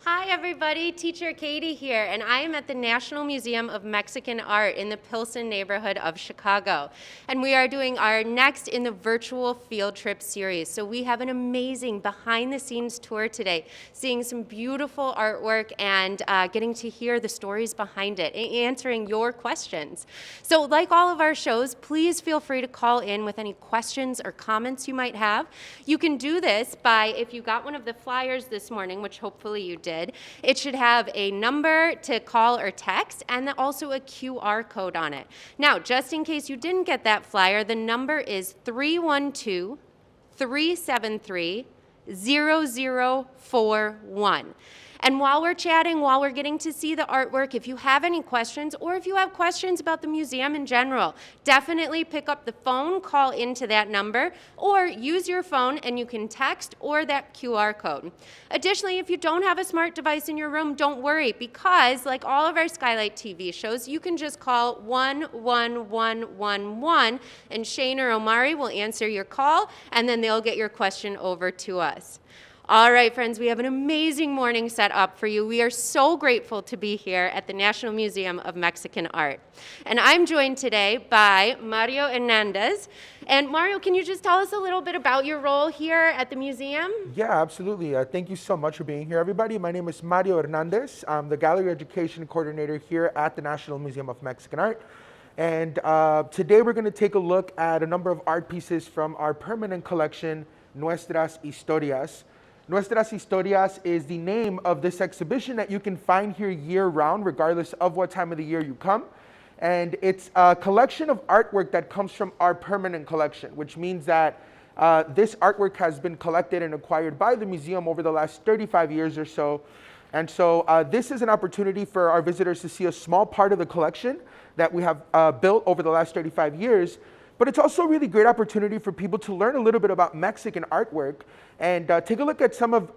Hi everybody, Teacher Katie here, and I am at the National Museum of Mexican Art in the Pilsen neighborhood of Chicago. And we are doing our next in the virtual field trip series. So we have an amazing behind the scenes tour today, seeing some beautiful artwork and getting to hear the stories behind it and answering your questions. So like all of our shows, please feel free to call in with any questions or comments you might have. You can do this by, if you got one of the flyers this morning, which hopefully you did, it should have a number to call or text and also a QR code on it. Now, just in case you didn't get that flyer, the number is 312-373-0041. And while we're chatting, while we're getting to see the artwork, if you have any questions or if you have questions about the museum in general, definitely pick up the phone, call into that number, or use your phone and you can text or that QR code. Additionally, if you don't have a smart device in your room, don't worry, because like all of our Skylight TV shows, you can just call 11111 and Shane or Omari will answer your call and then they'll get your question over to us. All right, friends, we have an amazing morning set up for you. We are so grateful to be here at the National Museum of Mexican Art. And I'm joined today by Mario Hernandez. And Mario, can you just tell us a little bit about your role here at the museum? Yeah, absolutely. Thank you so much for being here, everybody. My name is Mario Hernandez. I'm the Gallery Education Coordinator here at the National Museum of Mexican Art. And today we're going to take a look at a number of art pieces from our permanent collection, Nuestras Historias. Nuestras Historias is the name of this exhibition that you can find here year-round, regardless of what time of the year you come. And it's a collection of artwork that comes from our permanent collection, which means that this artwork has been collected and acquired by the museum over the last 35 years or so. And so this is an opportunity for our visitors to see a small part of the collection that we have built over the last 35 years. But it's also a really great opportunity for people to learn a little bit about Mexican artwork and take a look at some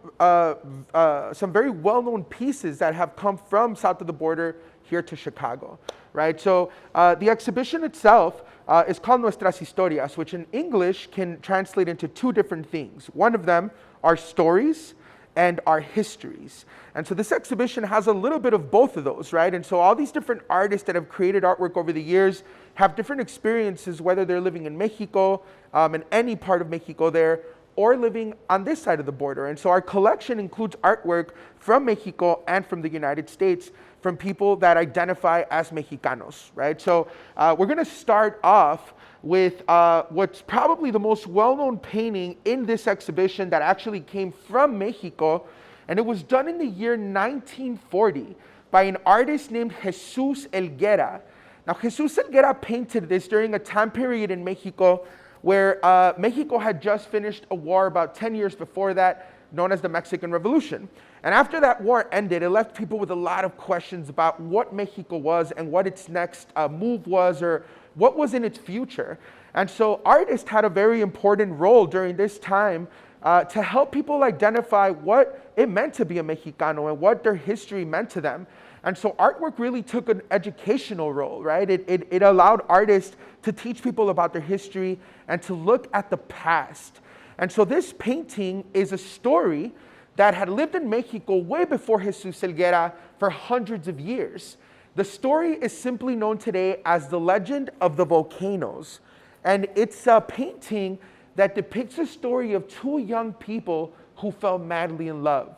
very well-known pieces that have come from south of the border here to Chicago, right? So the exhibition itself is called Nuestras Historias, which in English can translate into two different things. One of them are stories and our histories. And so this exhibition has a little bit of both of those, right? And so all these different artists that have created artwork over the years have different experiences, whether they're living in Mexico, in any part of Mexico there, or living on this side of the border. And so our collection includes artwork from Mexico and from the United States, from people that identify as Mexicanos, right? So we're gonna start off with what's probably the most well-known painting in this exhibition that actually came from Mexico, and it was done in the year 1940 by an artist named Jesus Helguera. Now, Jesus Helguera painted this during a time period in Mexico where Mexico had just finished a war about 10 years before that, known as the Mexican Revolution. And after that war ended, it left people with a lot of questions about what Mexico was and what its next move was, or what was in its future. And so artists had a very important role during this time to help people identify what it meant to be a Mexicano and what their history meant to them. And so artwork really took an educational role, right? It allowed artists to teach people about their history and to look at the past. And so this painting is a story that had lived in Mexico way before Jesus Helguera for hundreds of years. The story is simply known today as the Legend of the Volcanoes. And it's a painting that depicts a story of two young people who fell madly in love.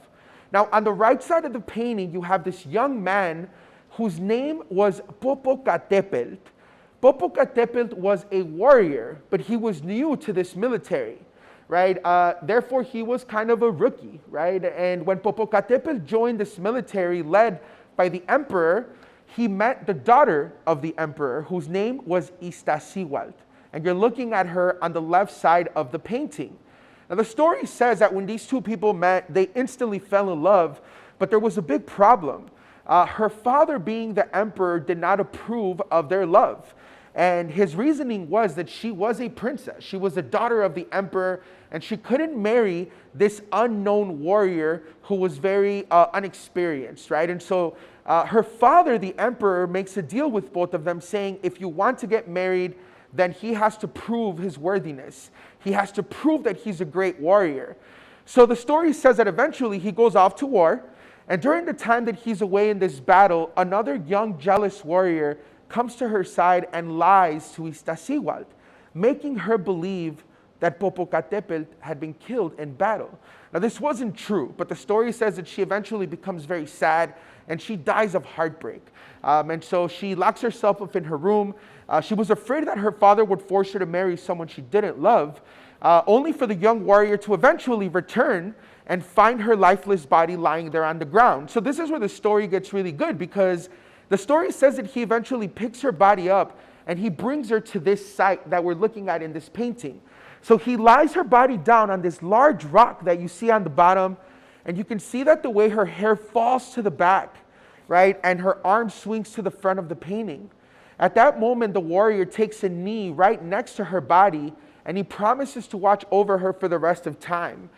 Now, on the right side of the painting, you have this young man whose name was Popocatépetl. Popocatépetl was a warrior, but he was new to this military, right? Therefore, he was kind of a rookie, right? And when Popocatépetl joined this military led by the emperor, he met the daughter of the emperor, whose name was Iztaccíhuatl. And you're looking at her on the left side of the painting. Now, the story says that when these two people met, they instantly fell in love, but there was a big problem. Her father, being the emperor, did not approve of their love. And his reasoning was that she was a princess. She was the daughter of the emperor, and she couldn't marry this unknown warrior who was very unexperienced, right? And so her father, the emperor, makes a deal with both of them, saying, if you want to get married, then he has to prove his worthiness. He has to prove that he's a great warrior. So the story says that eventually he goes off to war, And during the time that he's away in this battle, another young, jealous warrior comes to her side and lies to Iztaccíhuatl, making her believe that Popocatépetl had been killed in battle. Now, this wasn't true, but the story says that she eventually becomes very sad and she dies of heartbreak. And so she locks herself up in her room. She was afraid that her father would force her to marry someone she didn't love, only for the young warrior to eventually return and find her lifeless body lying there on the ground. So this is where the story gets really good, because the story says that he eventually picks her body up and he brings her to this site that we're looking at in this painting. So he lies her body down on this large rock that you see on the bottom, and you can see that the way her hair falls to the back, right, and her arm swings to the front of the painting. At that moment, the warrior takes a knee right next to her body, and he promises to watch over her for the rest of time.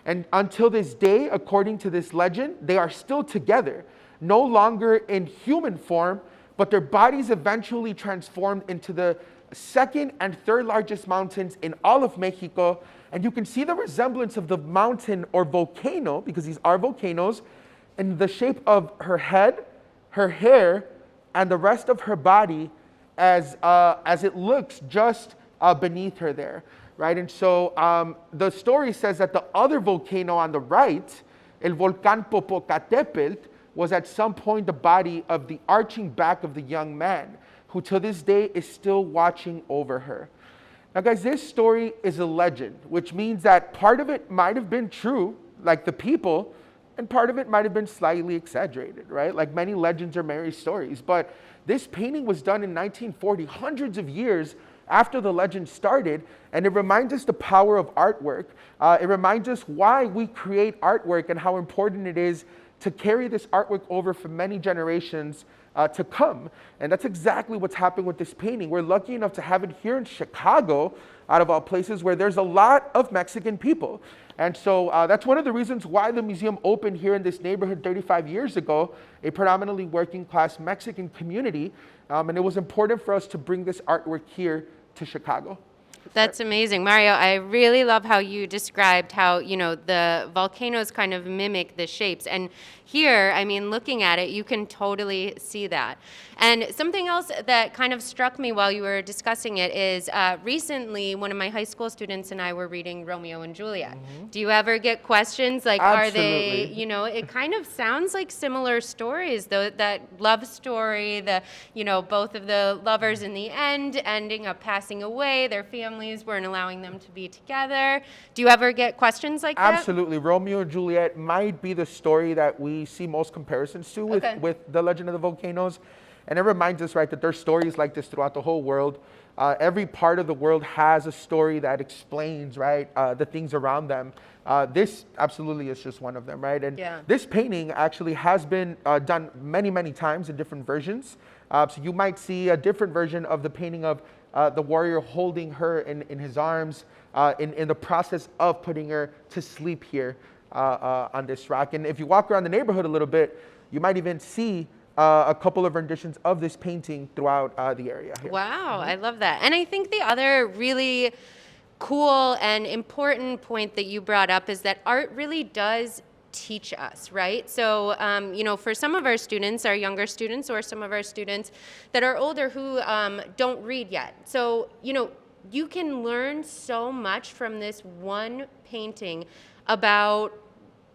And until this day, according to this legend, they are still together, no longer in human form, but their bodies eventually transformed into the second and third largest mountains in all of Mexico. And you can see the resemblance of the mountain or volcano, because these are volcanoes, in the shape of her head, her hair, and the rest of her body as it looks just beneath her there. Right, and so the story says that the other volcano on the right, El Volcán Popocatépetl, was at some point the body of the arching back of the young man, who to this day is still watching over her. Now guys, this story is a legend, which means that part of it might have been true, like the people, and part of it might have been slightly exaggerated, right? Like many legends or Mary stories. But this painting was done in 1940, hundreds of years after the legend started, and it reminds us the power of artwork. It reminds us why we create artwork and how important it is to carry this artwork over for many generations to come. And that's exactly what's happening with this painting. We're lucky enough to have it here in Chicago, out of all places, where there's a lot of Mexican people. And so that's one of the reasons why the museum opened here in this neighborhood 35 years ago, a predominantly working class Mexican community. And it was important for us to bring this artwork here to Chicago. That's amazing. Mario, I really love how you described how, you know, the volcanoes kind of mimic the shapes. And here, I mean, looking at it, you can totally see that. And something else that kind of struck me while you were discussing it is recently one of my high school students and I were reading Romeo and Juliet. Mm-hmm. Do you ever get questions like, Absolutely. Are they, you know, it kind of sounds like similar stories, though, that love story, the, you know, both of the lovers in the end ending up passing away, their families weren't allowing them to be together. Do you ever get questions like that? Absolutely. Romeo and Juliet might be the story that we see most comparisons to with the Legend of the Volcanoes. And it reminds us, right, that there's stories like this throughout the whole world. Every part of the world has a story that explains, right, the things around them. This absolutely is just one of them, right? And this painting actually has been done many, many times in different versions. So you might see a different version of the painting of the warrior holding her in his arms in the process of putting her to sleep here on this rock. And if you walk around the neighborhood a little bit, you might even see a couple of renditions of this painting throughout the area here. Wow, I love that. And I think the other really cool and important point that you brought up is that art really does teach us, right? So, you know, for some of our students, our younger students, or some of our students that are older who don't read yet. So, you know, you can learn so much from this one painting about,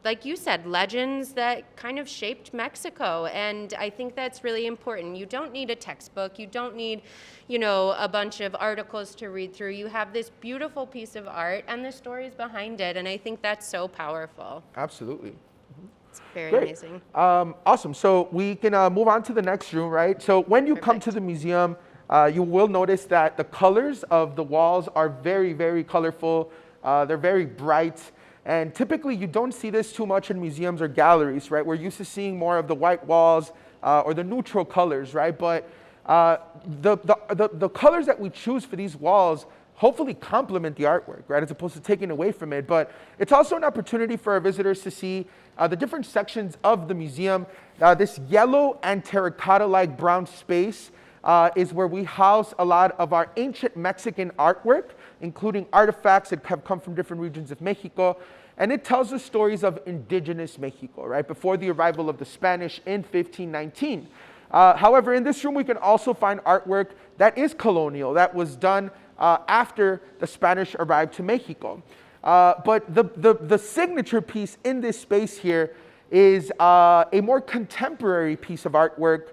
like you said, legends that kind of shaped Mexico. And I think that's really important. You don't need a textbook. You don't need, you know, a bunch of articles to read through. You have this beautiful piece of art and the stories behind it. And I think that's so powerful. Absolutely. It's very Great. amazing. Awesome. So we can move on to the next room, right? So when you come to the museum, you will notice that the colors of the walls are very, very colorful. They're very bright. And typically, you don't see this too much in museums or galleries, right? We're used to seeing more of the white walls or the neutral colors, right? But the colors that we choose for these walls hopefully complement the artwork, right? As opposed to taking away from it. But it's also an opportunity for our visitors to see the different sections of the museum. This yellow and terracotta-like brown space is where we house a lot of our ancient Mexican artwork, including artifacts that have come from different regions of Mexico. and it tells the stories of indigenous Mexico, right, before the arrival of the Spanish in 1519. However, in this room, we can also find artwork that is colonial, that was done after the Spanish arrived to Mexico. But the signature piece in this space here is a more contemporary piece of artwork,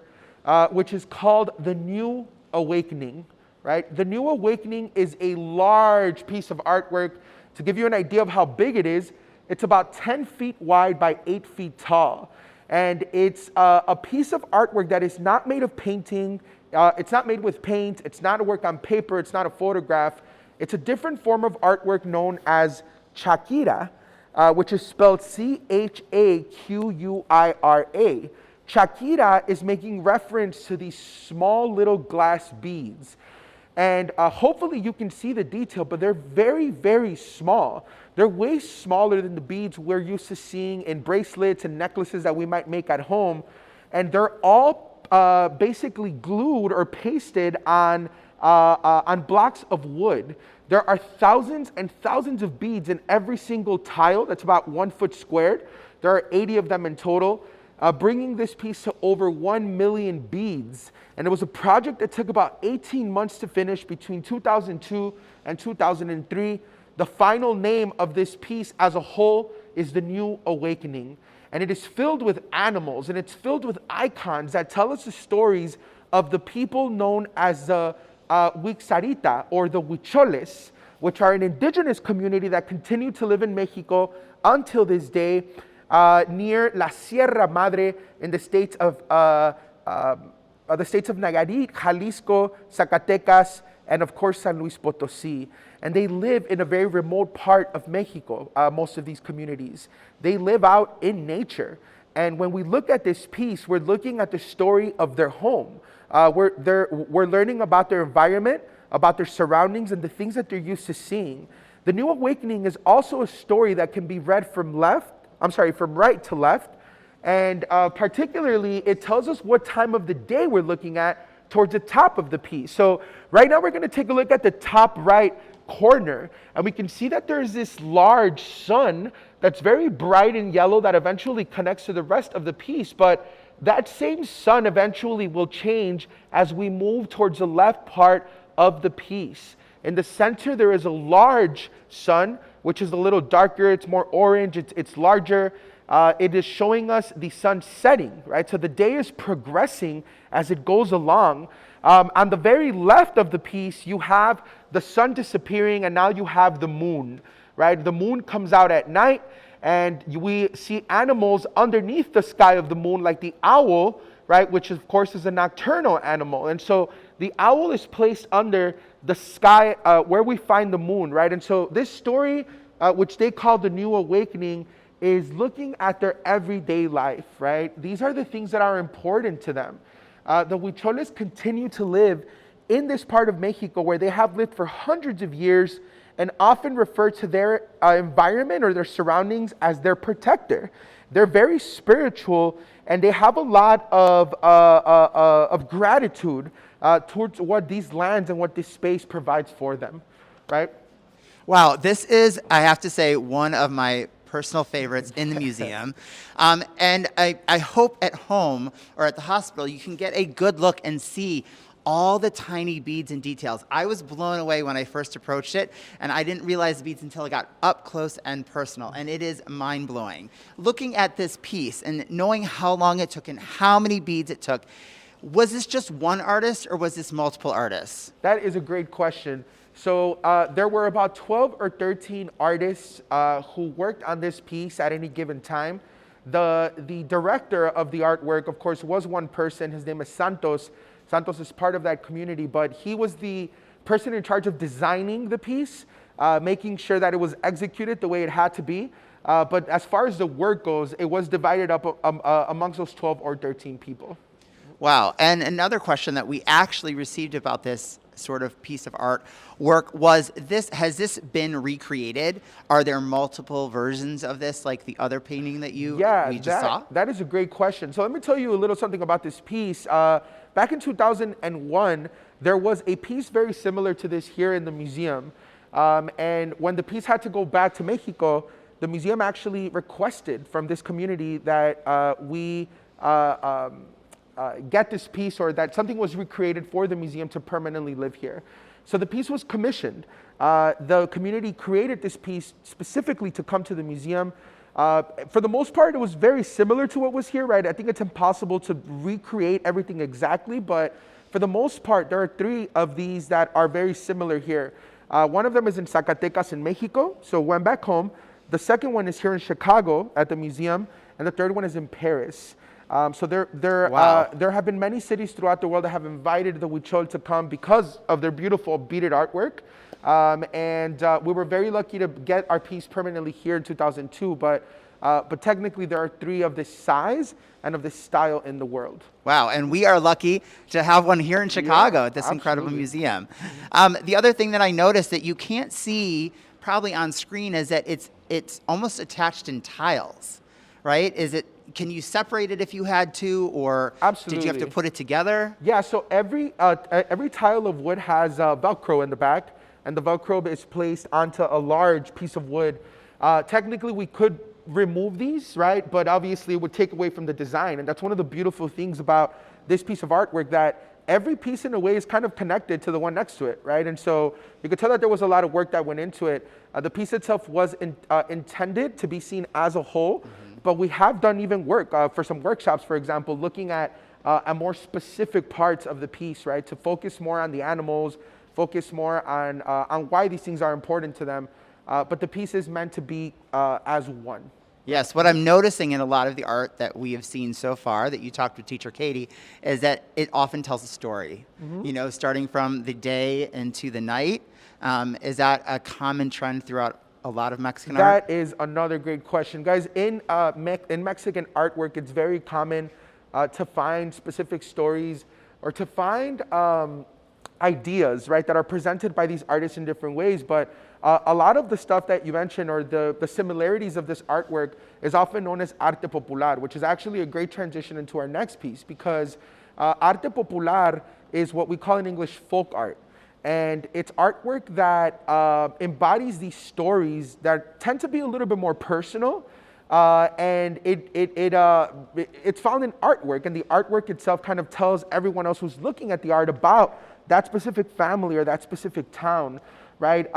which is called the New Awakening, right? The New Awakening is a large piece of artwork. To give you an idea of how big it is, it's about 10 feet wide by 8 feet tall. And it's a piece of artwork that is not made of painting. It's not made with paint. It's not a work on paper. It's not a photograph. It's a different form of artwork known as Chaquira, which is spelled Chaquira. Chaquira is making reference to these small little glass beads. And hopefully you can see the detail, but they're very, very small. They're way smaller than the beads we're used to seeing in bracelets and necklaces that we might make at home. And they're all basically glued or pasted on blocks of wood. There are thousands and thousands of beads in every single tile. That's about 1 foot squared. There are 80 of them in total, bringing this piece to over 1 million beads. And it was a project that took about 18 months to finish between 2002 and 2003. The final name of this piece as a whole is the New Awakening. And it is filled with animals, and it's filled with icons that tell us the stories of the people known as the Huixarita, or the Huicholes, which are an indigenous community that continue to live in Mexico until this day, near La Sierra Madre in the states of Nayarit, Jalisco, Zacatecas, and of course San Luis Potosí. And they live in a very remote part of Mexico, most of these communities. They live out in nature. And when we look at this piece, we're looking at the story of their home. We're learning about their environment, about their surroundings, and the things that they're used to seeing. The New Awakening is also a story that can be read from right to left. And particularly, it tells us what time of the day we're looking at towards the top of the piece. So right now, we're going to take a look at the top right corner, and we can see that there's this large sun that's very bright and yellow that eventually connects to the rest of the piece. But that same sun eventually will change as we move towards the left part of the piece. In the center, there is a large sun, which is a little darker. It's more orange. It's larger. It is showing us the sun setting, right? So the day is progressing as it goes along. On the very left of the piece, you have the sun disappearing, and now you have the moon, right? The moon comes out at night, and we see animals underneath the sky of the moon, like the owl, right? Which of course is a nocturnal animal. And so the owl is placed under the sky where we find the moon, right? And so this story, which they call the New Awakening, is looking at their everyday life, right? These are the things that are important to them. The Huicholes continue to live in this part of Mexico where they have lived for hundreds of years, and often refer to their environment or their surroundings as their protector. They're very spiritual, and they have a lot of gratitude towards what these lands and what this space provides for them, right? Wow, this is, I have to say, one of my personal favorites in the museum. And I hope at home or at the hospital you can get a good look and see all the tiny beads and details. I was blown away when I first approached it, and I didn't realize the beads until I got up close and personal, and it is mind-blowing. Looking at this piece and knowing how long it took and how many beads it took, was this just one artist or was this multiple artists? That is a great question. So there were about 12 or 13 artists who worked on this piece at any given time. The director of the artwork, of course, was one person. His name is Santos. Santos is part of that community, but he was the person in charge of designing the piece, making sure that it was executed the way it had to be. But as far as the work goes, it was divided up amongst those 12 or 13 people. Wow. And another question that we actually received about this sort of piece of art work was this: has this been recreated? Are there multiple versions of this, like the other painting that we just saw? That is a great question. So let me tell you a little something about this piece. Back in 2001, there was a piece very similar to this here in the museum. And when the piece had to go back to Mexico, the museum actually requested from this community that we get this piece, or that something was recreated for the museum to permanently live here. So the piece was commissioned. The community created this piece specifically to come to the museum. For the most part, it was very similar to what was here, right? I think it's impossible to recreate everything exactly, but for the most part, there are 3 of these that are very similar here. One of them is in Zacatecas in Mexico, so went back home. The second one is here in Chicago at the museum, and the third one is in Paris. So there have been many cities throughout the world that have invited the Huichol to come because of their beautiful beaded artwork. We were very lucky to get our piece permanently here in 2002, but technically there are 3 of this size and of this style in the world. Wow, and we are lucky to have one here in Chicago at this incredible museum. The other thing that I noticed that you can't see probably on screen is that it's almost attached in tiles, right? Can you separate it if you had to, or did you have to put it together? Yeah, so every tile of wood has Velcro in the back, and the Velcro is placed onto a large piece of wood. Technically, we could remove these, right? But obviously, it would take away from the design, and that's one of the beautiful things about this piece of artwork, that every piece in a way is kind of connected to the one next to it, right? And so you could tell that there was a lot of work that went into it. The piece itself was intended to be seen as a whole, but we have done even work for some workshops, for example, looking at more specific parts of the piece, right? To focus more on the animals, focus more on why these things are important to them. But the piece is meant to be as one. Yes, what I'm noticing in a lot of the art that we have seen so far, that you talked with teacher Katie, is that it often tells a story, you know, starting from the day into the night. Is that a common trend throughout a lot of Mexican art? That is another great question. Guys, in Mexican artwork, it's very common to find specific stories, or to find ideas, right, that are presented by these artists in different ways. But a lot of the stuff that you mentioned, or the similarities of this artwork, is often known as Arte Popular, which is actually a great transition into our next piece, because Arte Popular is what we call in English folk art. And it's artwork that embodies these stories that tend to be a little bit more personal. And it's found in artwork, and the artwork itself kind of tells everyone else who's looking at the art about that specific family or that specific town, right?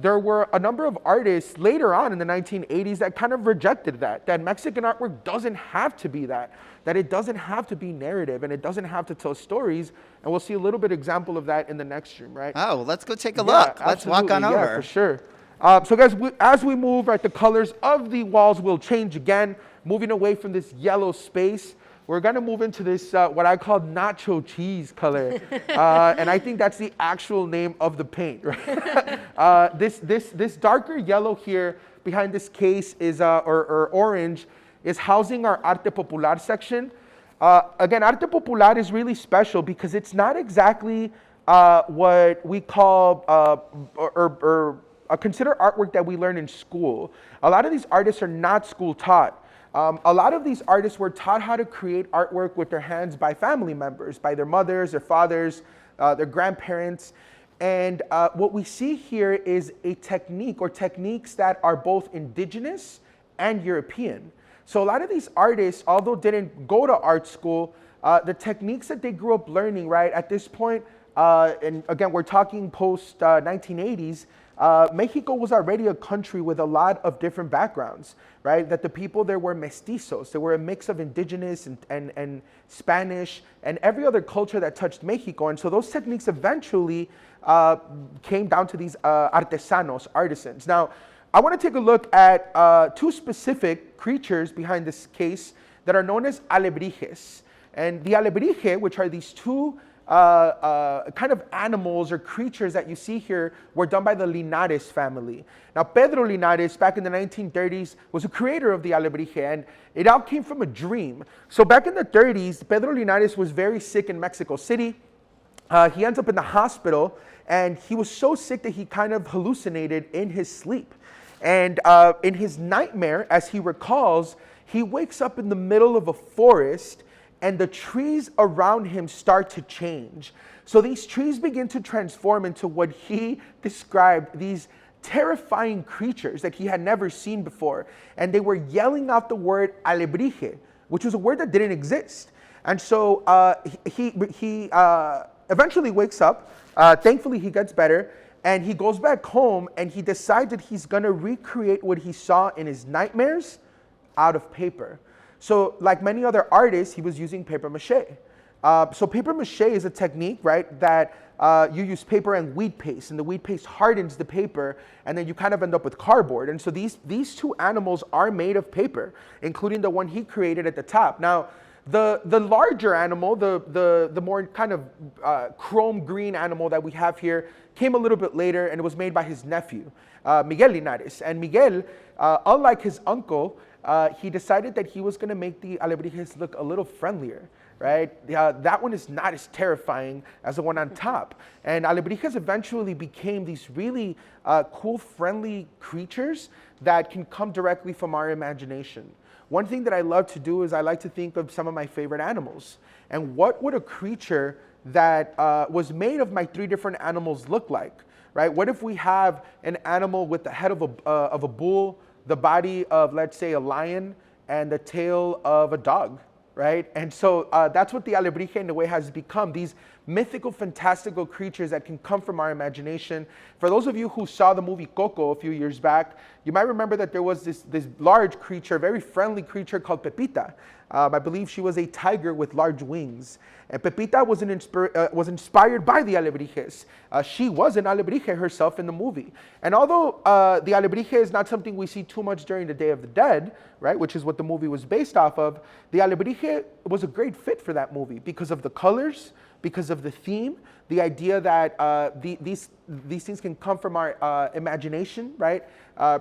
There were a number of artists later on in the 1980s that kind of rejected that Mexican artwork doesn't have to be that it doesn't have to be narrative, and it doesn't have to tell stories. And we'll see a little bit example of that in the next stream, right? Oh, well, let's go take a look. Let's walk on over. Yeah, for sure. So guys, as we move, right, the colors of the walls will change again, moving away from this yellow space. We're gonna move into this, what I call nacho cheese color. And I think that's the actual name of the paint, right? This darker yellow here behind this case is, or orange, is housing our Arte Popular section. Again, Arte Popular is really special because it's not exactly what we call, consider artwork that we learn in school. A lot of these artists are not school taught. A lot of these artists were taught how to create artwork with their hands by family members, by their mothers, their fathers, their grandparents. And what we see here is a technique, or techniques that are both indigenous and European. So a lot of these artists, although didn't go to art school, the techniques that they grew up learning, right, at this point, and again, we're talking post 1980s, Mexico was already a country with a lot of different backgrounds, right? That the people there were mestizos. They were a mix of indigenous and Spanish and every other culture that touched Mexico. And so those techniques eventually came down to these artesanos, artisans. Now, I want to take a look at 2 specific creatures behind this case that are known as alebrijes. And the alebrije, which are these 2 kind of animals or creatures that you see here, were done by the Linares family. Now, Pedro Linares, back in the 1930s, was a creator of the alebrije, and it all came from a dream. So back in the 30s, Pedro Linares was very sick in Mexico City. He ends up in the hospital, and he was so sick that he kind of hallucinated in his sleep. And in his nightmare, as he recalls, he wakes up in the middle of a forest, and the trees around him start to change. So these trees begin to transform into what he described, these terrifying creatures that he had never seen before. And they were yelling out the word alebrije, which was a word that didn't exist. And so he eventually wakes up. Thankfully, he gets better. And he goes back home and he decides that he's going to recreate what he saw in his nightmares out of paper. So like many other artists, he was using paper mache. So paper mache is a technique, right, that you use paper and wheat paste, and the wheat paste hardens the paper, and then you kind of end up with cardboard. And so these two animals are made of paper, including the one he created at the top. Now, the larger animal, the more kind of chrome green animal that we have here came a little bit later, and it was made by his nephew, Miguel Linares. And Miguel, unlike his uncle, he decided that he was going to make the alebrijes look a little friendlier, right? That one is not as terrifying as the one on top. And alebrijes eventually became these really cool, friendly creatures that can come directly from our imagination. One thing that I love to do is I like to think of some of my favorite animals. And what would a creature that was made of my three different animals look like, right? What if we have an animal with the head of a bull, the body of, let's say, a lion, and the tail of a dog, right? And so that's what the alebrije in a way has become, these mythical, fantastical creatures that can come from our imagination. For those of you who saw the movie Coco a few years back, you might remember that there was this large creature, very friendly creature called Pepita. I believe she was a tiger with large wings. And Pepita was inspired by the alebrijes. She was an alebrije herself in the movie. And although the alebrije is not something we see too much during the Day of the Dead, right, which is what the movie was based off of, the alebrije was a great fit for that movie because of the colors, because of the theme, the idea that these things can come from our imagination, right?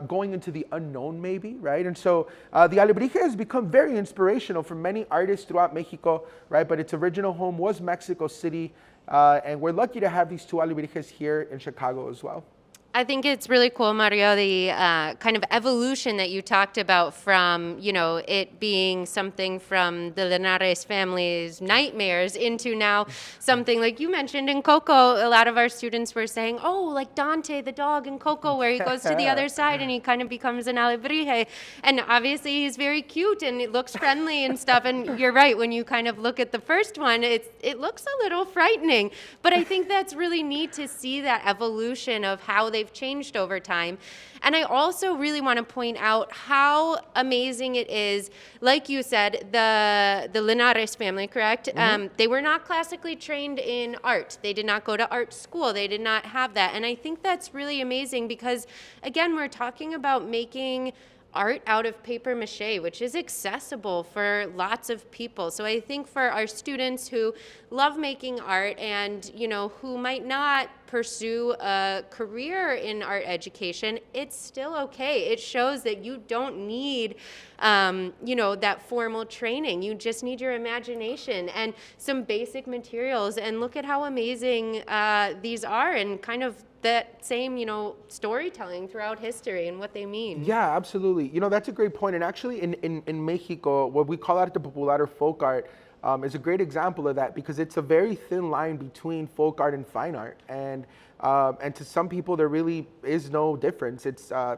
Going into the unknown maybe, right? And so the alebrije has become very inspirational for many artists throughout Mexico, right? But its original home was Mexico City, and we're lucky to have these two alebrijes here in Chicago as well. I think it's really cool, Mario, the kind of evolution that you talked about from, it being something from the Linares family's nightmares into now something like you mentioned in Coco. A lot of our students were saying, oh, like Dante, the dog in Coco, where he goes to the other side and he kind of becomes an alebrije. And obviously he's very cute and it looks friendly and stuff. And you're right, when you kind of look at the first one, it looks a little frightening. But I think that's really neat to see that evolution of how they've changed over time. And I also really want to point out how amazing it is. Like you said, the Linares family, correct? Mm-hmm. They were not classically trained in art. They did not go to art school. They did not have that. And I think that's really amazing because, again, we're talking about making art out of paper mache, which is accessible for lots of people. So I think for our students who love making art and, who might not pursue a career in art education, it's still okay. It shows that you don't need, that formal training. You just need your imagination and some basic materials. And look at how amazing these are and kind of that same, storytelling throughout history and what they mean. Yeah, absolutely. That's a great point. And actually in Mexico, what we call Arte Popular or folk art is a great example of that because it's a very thin line between folk art and fine art. And to some people, there really is no difference.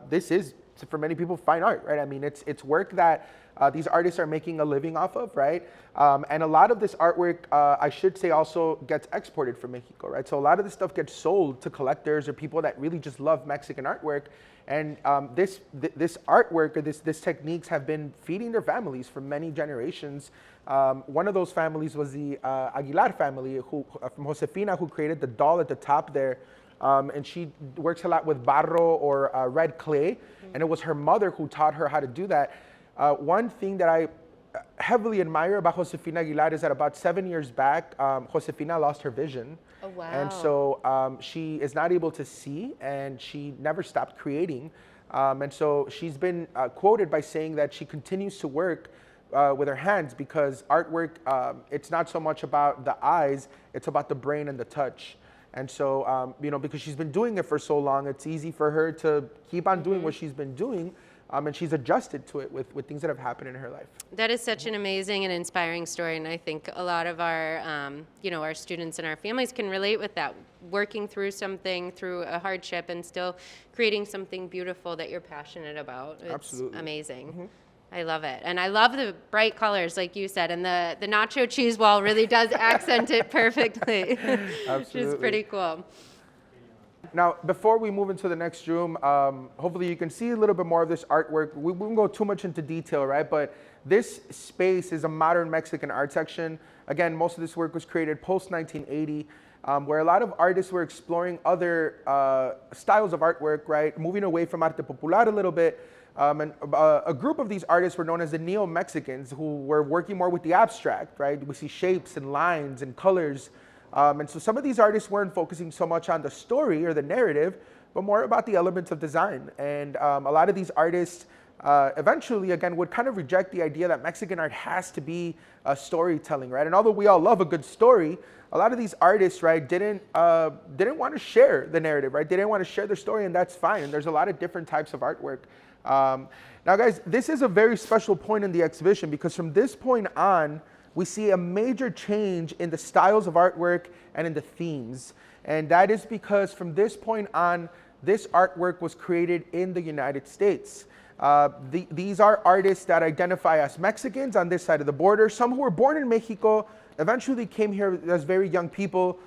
This is, for many people, fine art, right? I mean, it's work that these artists are making a living off of, right? And a lot of this artwork, I should say, also gets exported from Mexico, right? So a lot of this stuff gets sold to collectors or people that really just love Mexican artwork. And this artwork or this techniques have been feeding their families for many generations. One of those families was the Aguilar family, from Josefina, who created the doll at the top there. And she works a lot with barro or red clay. Mm-hmm. And it was her mother who taught her how to do that. One thing that I heavily admire about Josefina Aguilar is that about 7 years back, Josefina lost her vision. Oh, wow. And so she is not able to see, and she never stopped creating. And so she's been quoted by saying that she continues to work with her hands because artwork, it's not so much about the eyes, it's about the brain and the touch. And so, because she's been doing it for so long, it's easy for her to keep on doing what she's been doing. and she's adjusted to it with things that have happened in her life. That is such an amazing and inspiring story, and I think a lot of our, our students and our families can relate with that. Working through something, through a hardship, and still creating something beautiful that you're passionate about. It's Absolutely. amazing. I love it, and I love the bright colors, like you said, and the nacho cheese wall really does accent it perfectly. Absolutely. Which is pretty cool. Now, before we move into the next room, hopefully you can see a little bit more of this artwork. We won't go too much into detail, right? But this space is a modern Mexican art section. Again, most of this work was created post-1980, where a lot of artists were exploring other styles of artwork, right? Moving away from Arte Popular a little bit. And a group of these artists were known as the Neo-Mexicans, who were working more with the abstract, right? We see shapes and lines and colors. And so some of these artists weren't focusing so much on the story or the narrative, but more about the elements of design. And a lot of these artists eventually, again, would kind of reject the idea that Mexican art has to be storytelling, right? And although we all love a good story, a lot of these artists, right, didn't want to share the narrative, right? They didn't want to share their story, and that's fine. And there's a lot of different types of artwork. Now, guys, this is a very special point in the exhibition, because from this point on, we see a major change in the styles of artwork and in the themes. And that is because from this point on, this artwork was created in the United States. These are artists that identify as Mexicans on this side of the border. Some who were born in Mexico eventually came here as very young people.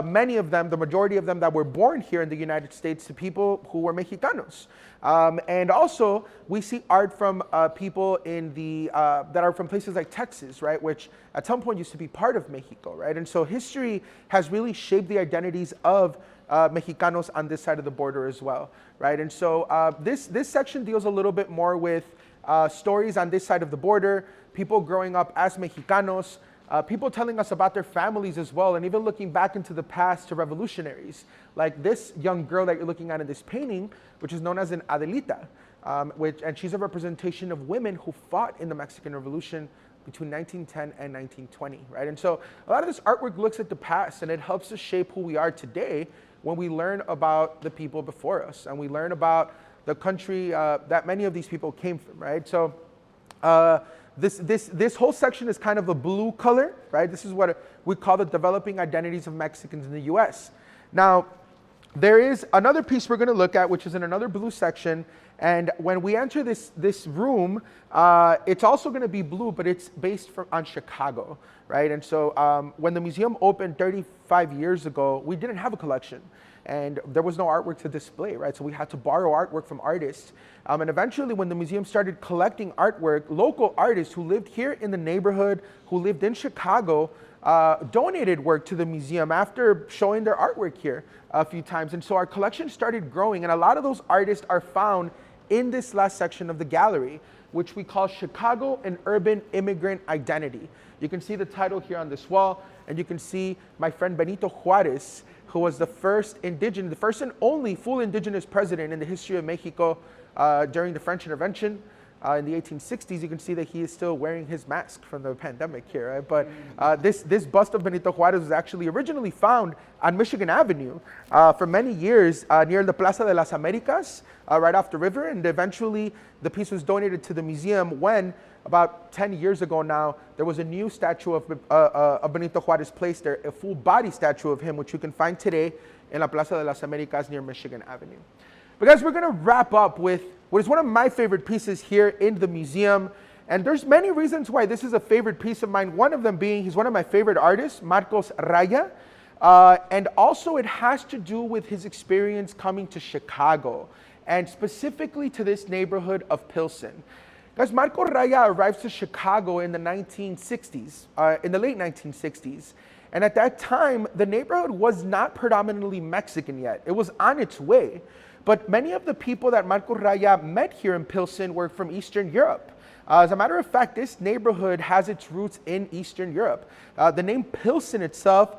Many of them, the majority of them that were born here in the United States, to people who were Mexicanos. And also, we see art from people in that are from places like Texas, right, which at some point used to be part of Mexico, right? And so history has really shaped the identities of Mexicanos on this side of the border as well, right? And so this section deals a little bit more with stories on this side of the border, people growing up as Mexicanos, people telling us about their families as well, and even looking back into the past to revolutionaries. Like this young girl that you're looking at in this painting, which is known as an Adelita, and she's a representation of women who fought in the Mexican Revolution between 1910 and 1920, right? And so a lot of this artwork looks at the past, and it helps us shape who we are today when we learn about the people before us, and we learn about the country that many of these people came from, right? So this whole section is kind of a blue color, right? This is what we call the developing identities of Mexicans in the US. Now, there is another piece we're going to look at, which is in another blue section. And when we enter this room, it's also going to be blue, but it's based on Chicago, right? And so when the museum opened 35 years ago, we didn't have a collection. And there was no artwork to display, right? So we had to borrow artwork from artists. And eventually, when the museum started collecting artwork, local artists who lived here in the neighborhood, who lived in Chicago, donated work to the museum after showing their artwork here a few times. And so our collection started growing, and a lot of those artists are found in this last section of the gallery, which we call Chicago and Urban Immigrant Identity. You can see the title here on this wall, and you can see my friend Benito Juarez, who was the first and only full indigenous president in the history of Mexico during the French intervention. In the 1860s, you can see that he is still wearing his mask from the pandemic here, right? But this bust of Benito Juarez was actually originally found on Michigan Avenue for many years near the Plaza de las Americas, right off the river. And eventually, the piece was donated to the museum when, about 10 years ago now, there was a new statue of Benito Juarez placed there, a full body statue of him, which you can find today in La Plaza de las Americas near Michigan Avenue. But guys, we're gonna wrap up with what is one of my favorite pieces here in the museum. And there's many reasons why this is a favorite piece of mine. One of them being, he's one of my favorite artists, Marcos Raya. And also it has to do with his experience coming to Chicago, and specifically to this neighborhood of Pilsen. Guys, Marco Raya arrives to Chicago in the 1960s, in the late 1960s. And at that time, the neighborhood was not predominantly Mexican yet. It was on its way. But many of the people that Marco Raya met here in Pilsen were from Eastern Europe. As a matter of fact, this neighborhood has its roots in Eastern Europe. The name Pilsen itself,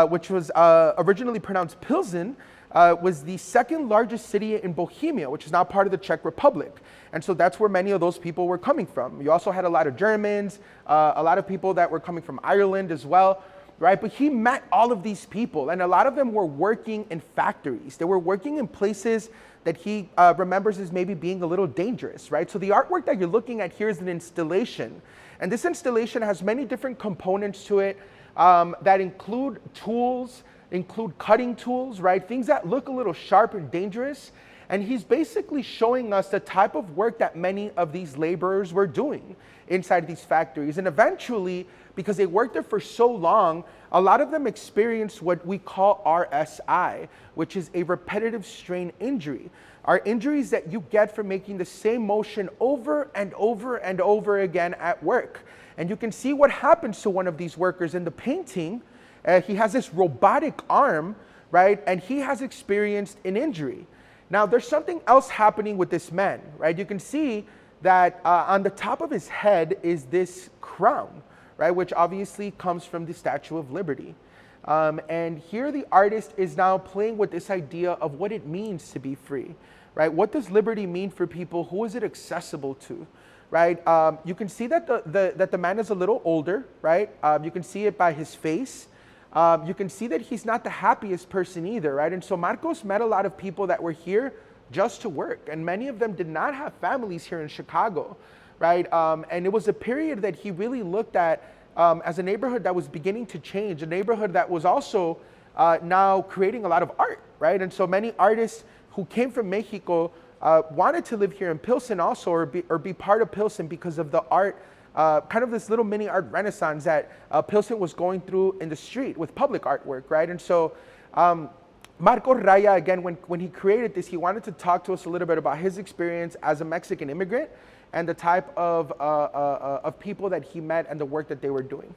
which was originally pronounced Pilsen, was the second largest city in Bohemia, which is now part of the Czech Republic. And so that's where many of those people were coming from. You also had a lot of Germans, a lot of people that were coming from Ireland as well, right? But he met all of these people, and a lot of them were working in factories. They were working in places that he remembers as maybe being a little dangerous, right? So the artwork that you're looking at here is an installation. And this installation has many different components to it that include tools, include cutting tools, right? Things that look a little sharp and dangerous. And he's basically showing us the type of work that many of these laborers were doing inside these factories. And eventually, because they worked there for so long, a lot of them experienced what we call RSI, which is a repetitive strain injury. Are injuries that you get from making the same motion over and over and over again at work. And you can see what happens to one of these workers in the painting. He has this robotic arm, right? And he has experienced an injury. Now, there's something else happening with this man, right? You can see that on the top of his head is this crown, right? Which obviously comes from the Statue of Liberty. And here the artist is now playing with this idea of what it means to be free, right? What does liberty mean for people? Who is it accessible to, right? You can see that the man is a little older, right? You can see it by his face. You can see that he's not the happiest person either, right? And so Marcos met a lot of people that were here just to work, and many of them did not have families here in Chicago, right? And it was a period that he really looked at as a neighborhood that was beginning to change, a neighborhood that was also now creating a lot of art, right? And so many artists who came from Mexico wanted to live here in Pilsen also, or be part of Pilsen because of the art, kind of this little mini art renaissance that Pilsen was going through in the street with public artwork, right? And so Marco Raya, again, when he created this, he wanted to talk to us a little bit about his experience as a Mexican immigrant and the type of people that he met and the work that they were doing.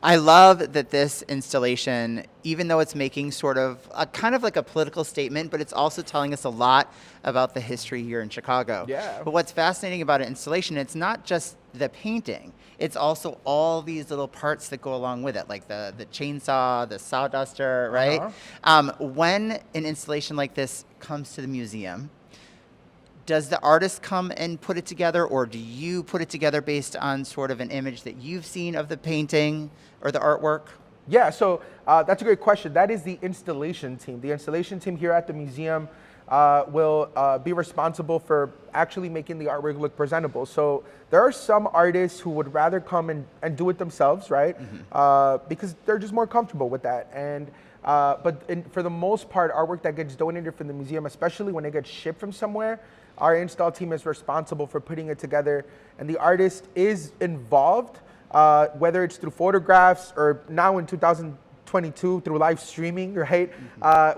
I love that this installation, even though it's making sort of a kind of like a political statement, but it's also telling us a lot about the history here in Chicago. Yeah. But what's fascinating about an installation, it's not just the painting, it's also all these little parts that go along with it, like the chainsaw, the sawduster, right? When an installation like this comes to the museum, does the artist come and put it together, or do you put it together based on sort of an image that you've seen of the painting or the artwork? Yeah, so that's a great question. That is the installation team. The installation team here at the museum will be responsible for actually making the artwork look presentable. So there are some artists who would rather come and do it themselves, right? Because they're just more comfortable with that. And for the most part, artwork that gets donated from the museum, especially when it gets shipped from somewhere, our install team is responsible for putting it together, and the artist is involved, whether it's through photographs or now in 2022 through live streaming, right?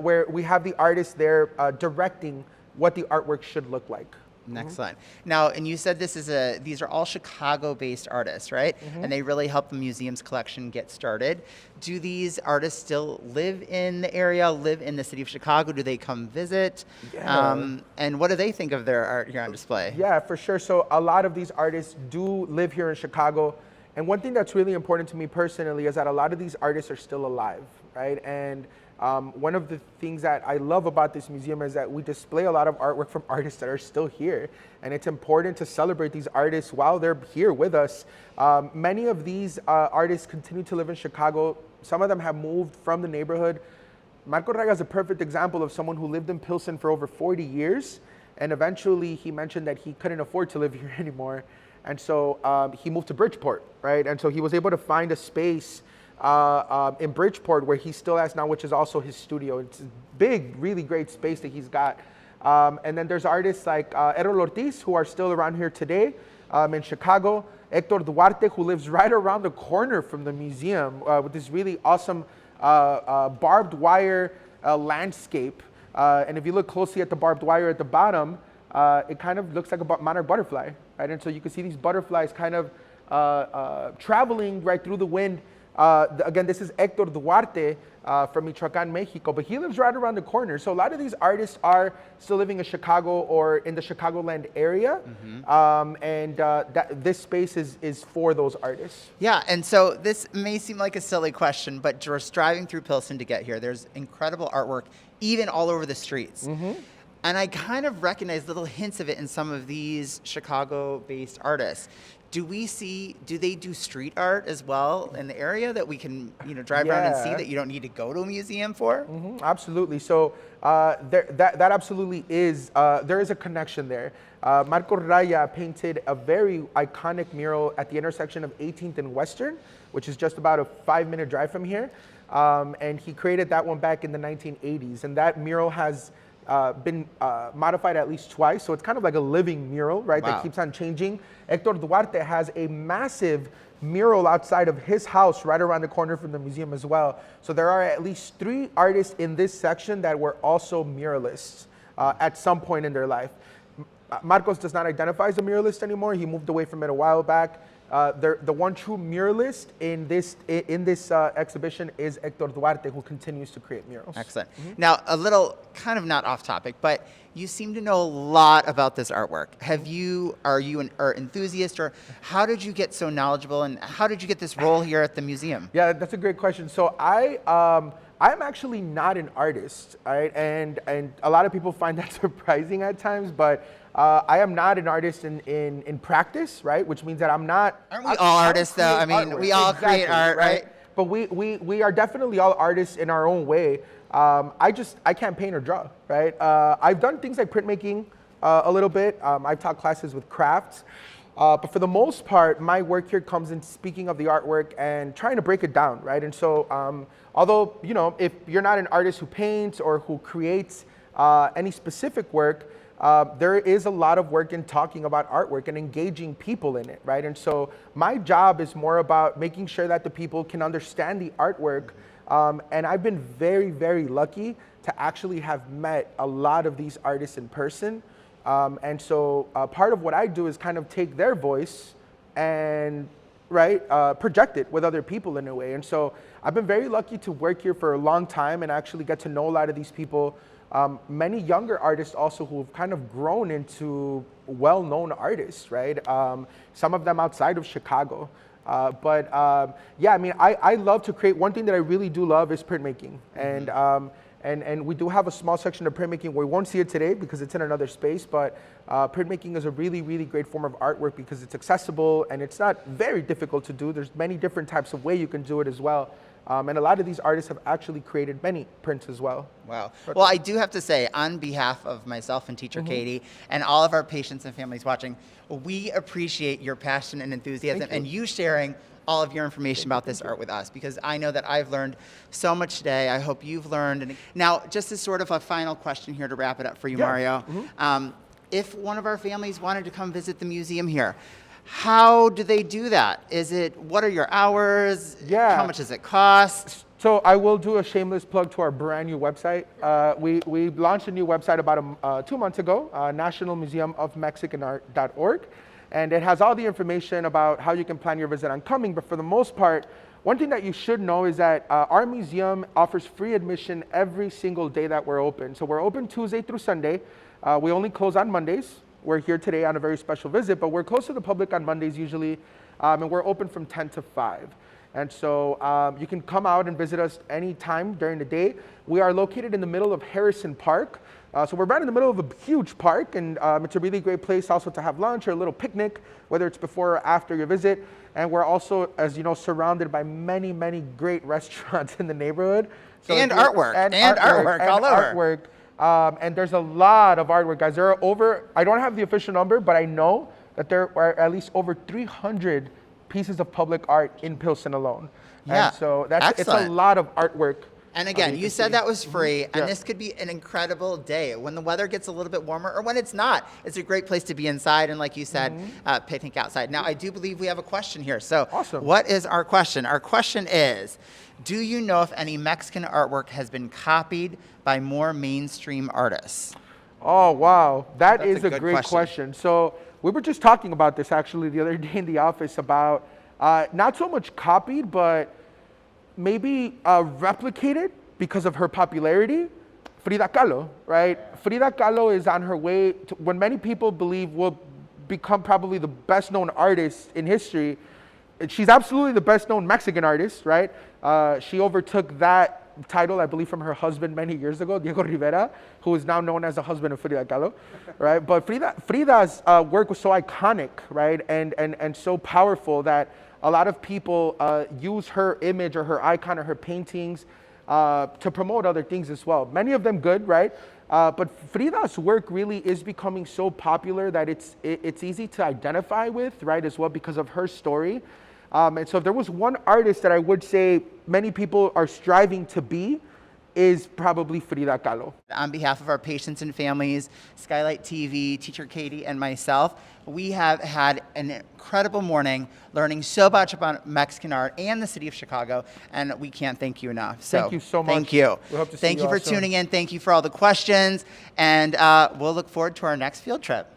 Where we have the artist there directing what the artwork should look like. Excellent. Now, and you said these are all Chicago-based artists, right? And they really help the museum's collection get started. Do these artists still live in the area, live in the city of Chicago? Do they come visit? Yeah. And what do they think of their art here on display? Yeah, for sure. So a lot of these artists do live here in Chicago. And one thing that's really important to me personally is that a lot of these artists are still alive, right? And one of the things that I love about this museum is that we display a lot of artwork from artists that are still here. And it's important to celebrate these artists while they're here with us. Many of these artists continue to live in Chicago. Some of them have moved from the neighborhood. Marco Raya is a perfect example of someone who lived in Pilsen for over 40 years. And eventually he mentioned that he couldn't afford to live here anymore. And so he moved to Bridgeport, right? And so he was able to find a space in Bridgeport where he still has now, which is also his studio. It's a big, really great space that he's got. And then there's artists like Errol Ortiz, who are still around here today in Chicago. Hector Duarte, who lives right around the corner from the museum with this really awesome barbed wire landscape. And if you look closely at the barbed wire at the bottom, it kind of looks like a monarch butterfly, right? And so you can see these butterflies kind of traveling right through the wind. Again, this is Hector Duarte from Michoacan, Mexico, but he lives right around the corner. So a lot of these artists are still living in Chicago or in the Chicagoland area. This space is for those artists. Yeah, and so this may seem like a silly question, but just driving through Pilsen to get here, there's incredible artwork even all over the streets. And I kind of recognize little hints of it in some of these Chicago-based artists. do they do street art as well in the area that we can, drive around and see that you don't need to go to a museum for? Absolutely. So that absolutely is, there is a connection there. Marco Raya painted a very iconic mural at the intersection of 18th and Western, which is just about a 5-minute drive from here. And he created that one back in the 1980s. And that mural has been modified at least twice. So it's kind of like a living mural, right? Wow. That keeps on changing. Hector Duarte has a massive mural outside of his house right around the corner from the museum as well. So there are at least 3 artists in this section that were also muralists at some point in their life. Marcos does not identify as a muralist anymore. He moved away from it a while back. The one true muralist in this exhibition is Hector Duarte, who continues to create murals. Excellent. Now, a little kind of not off topic, but you seem to know a lot about this artwork. Are you an art enthusiast, or how did you get so knowledgeable, and how did you get this role here at the museum? Yeah, that's a great question. So I'm actually not an artist, right? And a lot of people find that surprising at times, but I am not an artist in practice, right? Which means that I'm not. Aren't we all artists, though? I mean, we all create art, right? But we are definitely all artists in our own way. I can't paint or draw, right? I've done things like printmaking a little bit. I've taught classes with crafts. But for the most part, my work here comes in speaking of the artwork and trying to break it down, right? And so, although, if you're not an artist who paints or who creates any specific work, there is a lot of work in talking about artwork and engaging people in it, right? And so my job is more about making sure that the people can understand the artwork. And I've been very, very lucky to actually have met a lot of these artists in person. And so part of what I do is kind of take their voice and project it with other people in a way. And so I've been very lucky to work here for a long time and actually get to know a lot of these people. Many younger artists also who have kind of grown into well-known artists, right? Some of them outside of Chicago. Yeah, I mean, I love to create. One thing that I really do love is printmaking. And we do have a small section of printmaking. We won't see it today because it's in another space, but printmaking is a really, really great form of artwork because it's accessible and it's not very difficult to do. There's many different types of way you can do it as well. And a lot of these artists have actually created many prints as well. Wow. Well, I do have to say, on behalf of myself and teacher Katie and all of our patients and families watching, we appreciate your passion and enthusiasm and you sharing all of your information about this art with us, because I know that I've learned so much today. I hope you've learned. And now, just as sort of a final question here to wrap it up for you, Mario, if one of our families wanted to come visit the museum here, how do they do that? What are your hours? Yeah. How much does it cost? So I will do a shameless plug to our brand new website. We launched a new website about 2 months ago, nationalmuseumofmexicanart.org. And it has all the information about how you can plan your visit on coming. But for the most part, one thing that you should know is that our museum offers free admission every single day that we're open. So we're open Tuesday through Sunday. We only close on Mondays. We're here today on a very special visit, but we're close to the public on Mondays usually, and we're open from 10 to 5. And so you can come out and visit us anytime during the day. We are located in the middle of Harrison Park. So we're right in the middle of a huge park, and it's a really great place also to have lunch or a little picnic, whether it's before or after your visit. And we're also, as you know, surrounded by many, many great restaurants in the neighborhood. So and artwork all over. And there's a lot of artwork, guys. There are over, I don't have the official number, but I know that there are at least over 300 pieces of public art in Pilsen alone. Yeah, and so it's a lot of artwork. And again, you said that was free, and this could be an incredible day. When the weather gets a little bit warmer, or when it's not, it's a great place to be inside, and like you said, picnic outside. Now, I do believe we have a question here. So awesome. What is our question? Our question is, do you know if any Mexican artwork has been copied by more mainstream artists? Oh, wow. That's a good great question. So we were just talking about this actually the other day in the office about not so much copied, but maybe replicated because of her popularity. Frida Kahlo, right? Frida Kahlo is on her way to, when many people believe will become probably the best known artist in history. She's absolutely the best known Mexican artist, right? She overtook that title, I believe, from her husband many years ago, Diego Rivera, who is now known as the husband of Frida Kahlo, right? But Frida's work was so iconic, right, and so powerful that a lot of people use her image or her icon or her paintings to promote other things as well. Many of them good, right? But Frida's work really is becoming so popular that it's easy to identify with, right, as well, because of her story. And so if there was one artist that I would say many people are striving to be, is probably Frida Kahlo. On behalf of our patients and families, Skylight TV, Teacher Katie, and myself, we have had an incredible morning learning so much about Mexican art and the city of Chicago, and we can't thank you enough. So thank you so much. Thank you. We hope to see Thank you you for all soon. tuning in. Thank you for all the questions, and we'll look forward to our next field trip.